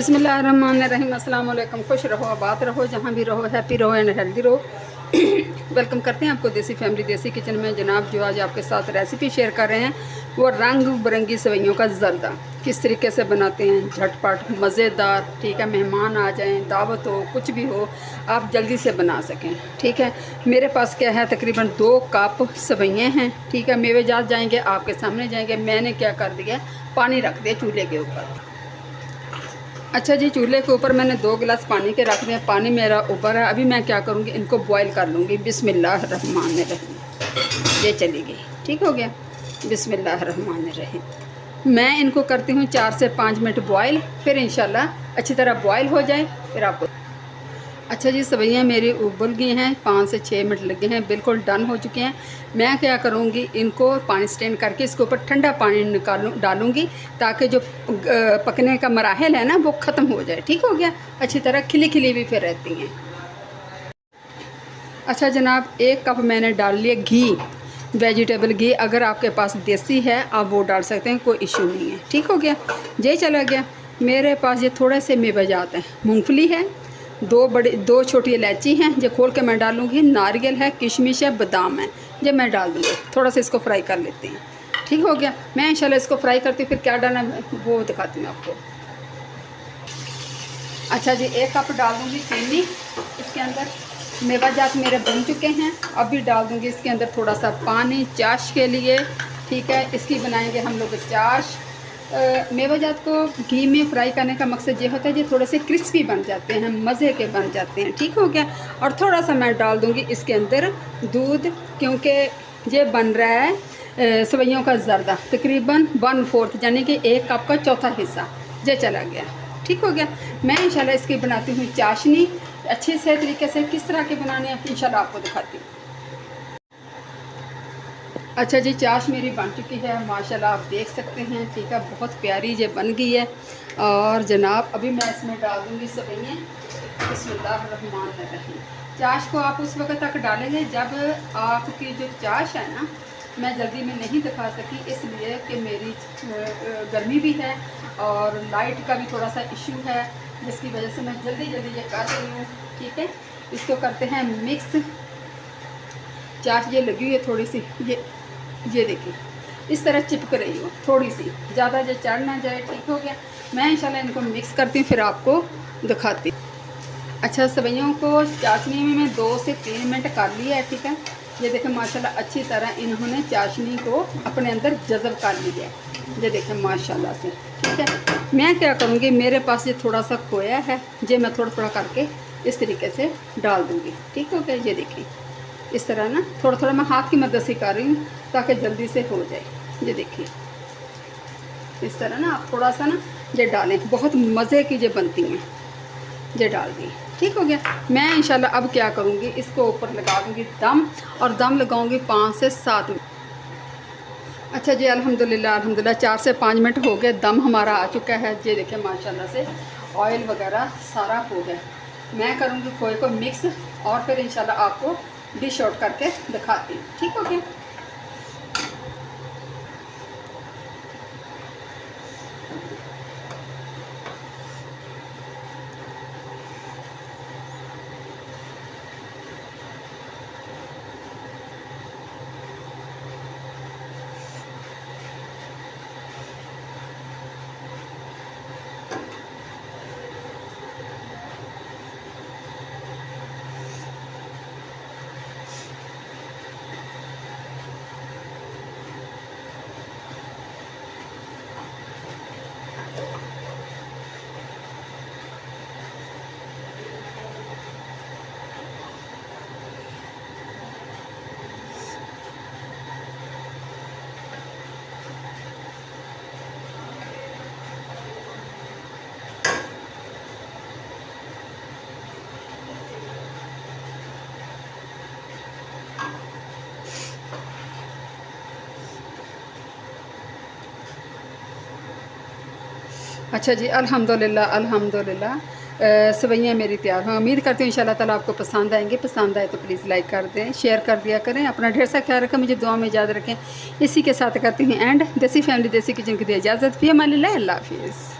बिस्मिल्लाहिर्रहमानिर्रहीम। अस्सलाम वालेकुम। खुश रहो, आबाद रहो, जहाँ भी रहो, हैप्पी रहो एंड हेल्दी रहो। वेलकम करते हैं आपको देसी फैमिली देसी किचन में। जनाब जो आज आपके साथ रेसिपी शेयर कर रहे हैं वो रंग बिरंगी सेवइयों का ज़र्दा किस तरीके से बनाते हैं। झटपट मज़ेदार, ठीक है। मेहमान आ जाएं, दावत हो, कुछ भी हो, आप जल्दी से बना सकें, ठीक है। मेरे पास क्या है, तकरीबन 2 कप सेवइयाँ हैं, ठीक है। मेवे जात जाएंगे, आपके सामने जाएंगे। मैंने क्या कर दिया, पानी रख दिया चूल्हे के ऊपर। अच्छा जी, चूल्हे के ऊपर मैंने 2 गिलास पानी के रख दिए। पानी मेरा ऊपर है। अभी मैं क्या करूँगी, इनको बॉईल कर लूँगी। बिस्मिल्लाहिर्रहमानिर्रहीम। ये चली गई, ठीक हो गया। बिस्मिल्लाहिर्रहमानिर्रहीम। मैं इनको करती हूँ 4 से 5 मिनट बॉईल, फिर इंशाल्लाह अच्छी तरह बॉईल हो जाए फिर आपको। अच्छा जी, सेवइयाँ मेरी उबल गई हैं, 5 से 6 मिनट लगे हैं, बिल्कुल डन हो चुके हैं। मैं क्या करूँगी, इनको पानी स्ट्रेन करके इसके ऊपर ठंडा पानी डालूँगी ताकि जो पकने का मराहल है ना वो ख़त्म हो जाए, ठीक हो गया। अच्छी तरह खिली खिली भी फिर रहती हैं। अच्छा जनाब, 1 कप मैंने डाल लिया घी, वेजिटेबल घी। अगर आपके पास देसी है आप वो डाल सकते हैं, कोई इशू नहीं है, ठीक हो गया। ये चला गया। मेरे पास ये थोड़े से मेवे जाते हैं, मूंगफली है, 2 छोटी इलायची हैं जो खोल के मैं डालूँगी, नारियल है, किशमिश है, बादाम है, जो मैं डाल दूँगी। थोड़ा सा इसको फ्राई कर लेते हैं, ठीक हो गया। मैं इंशाल्लाह इसको फ्राई करती हूँ, फिर क्या डालना वो दिखाती हूँ आपको। अच्छा जी, 1 कप डाल दूँगी चीनी इसके अंदर। मेवा जात मेरे बन चुके हैं। अभी डाल दूँगी इसके अंदर थोड़ा सा पानी चाश के लिए, ठीक है। इसकी बनाएंगे हम लोग चाश। मेवा जात को घी में फ्राई करने का मकसद ये होता है कि थोड़े से क्रिस्पी बन जाते हैं, मज़े के बन जाते हैं, ठीक हो गया। और थोड़ा सा मैं डाल दूँगी इसके अंदर दूध, क्योंकि ये बन रहा है सेवइयों का ज़र्दा, तकरीबन 1/4 यानी कि 1 कप का चौथा हिस्सा ये चला गया, ठीक हो गया। मैं इंशाल्लाह इसकी बनाती हूँ चाशनी। अच्छे से तरीके से किस तरह के बनाने हैं इंशाल्लाह आपको दिखाती हूँ। अच्छा जी, चाश मेरी बन चुकी है माशाल्लाह, आप देख सकते हैं, ठीक है। बहुत प्यारी ये बन गई है। और जनाब अभी मैं इसमें डाल दूँगी सेवइयाँ। बिस्मिल्लाहिर्रहमानिर्रहीम। चाश को आप उस वक्त तक डालेंगे जब आपकी जो चाश है ना, मैं जल्दी में नहीं दिखा सकी इसलिए कि मेरी गर्मी भी है और लाइट का भी थोड़ा सा इशू है, जिसकी वजह से मैं जल्दी ये कर रही हूँ, ठीक है। इसको करते हैं मिक्स। चाश ये लगी हुई है थोड़ी सी, ये देखिए इस तरह चिपक रही हो, थोड़ी सी ज़्यादा जो चढ़ ना जाए, ठीक हो गया। मैं इंशाल्लाह इनको मिक्स करती हूँ, फिर आपको दिखाती हूँ। अच्छा, सेवइयों को चाशनी में मैं 2 से 3 मिनट कर लिया है, ठीक है। ये देखें माशाल्लाह अच्छी तरह इन्होंने चाशनी को अपने अंदर जज़ब कर लिया है, ये देखें माशाल्लाह से, ठीक है। मैं क्या करूँगी, मेरे पास ये थोड़ा सा खोया है, ये मैं थोड़ा थोड़ा करके इस तरीके से डाल दूँगी, ठीक हो गया। ये देखिए इस तरह ना थोड़ा थोड़ा मैं हाथ की मदद से कर रही हूँ ताकि जल्दी से हो जाए। ये देखिए इस तरह ना आप थोड़ा सा ना ये डालें, बहुत मज़े की ये बनती हैं। ये डाल दी, ठीक हो गया। मैं इंशाल्लाह अब क्या करूँगी, इसको ऊपर लगा दूँगी दम, और दम लगाऊँगी 5 से 7 मिनट। अच्छा जी, अल्हम्दुलिल्लाह 4 से 5 मिनट हो गए, दम हमारा आ चुका है। ये देखिए माशाल्लाह से ऑयल वगैरह सारा हो गया। मैं करूँगी खोए को मिक्स और फिर इंशाल्लाह आपको डिश आउट करके दिखाती हूँ, ठीक हो गया। अच्छा जी, अल्हम्दुलिल्लाह सेवइयाँ मेरी तैयार हैं। उम्मीद करती हूँ इंशाल्लाह ताला आपको पसंद आएंगे। पसंद आए तो प्लीज़ लाइक कर दें, शेयर कर दिया करें। अपना ढेर सा ख्याल रखें, मुझे दुआ में याद रखें। इसी के साथ करती हूँ एंड देसी फैमिली देसी किचन की दी इजाज़त। फ़ी अमानिल्लाह, अल्लाह हाफ़िज़।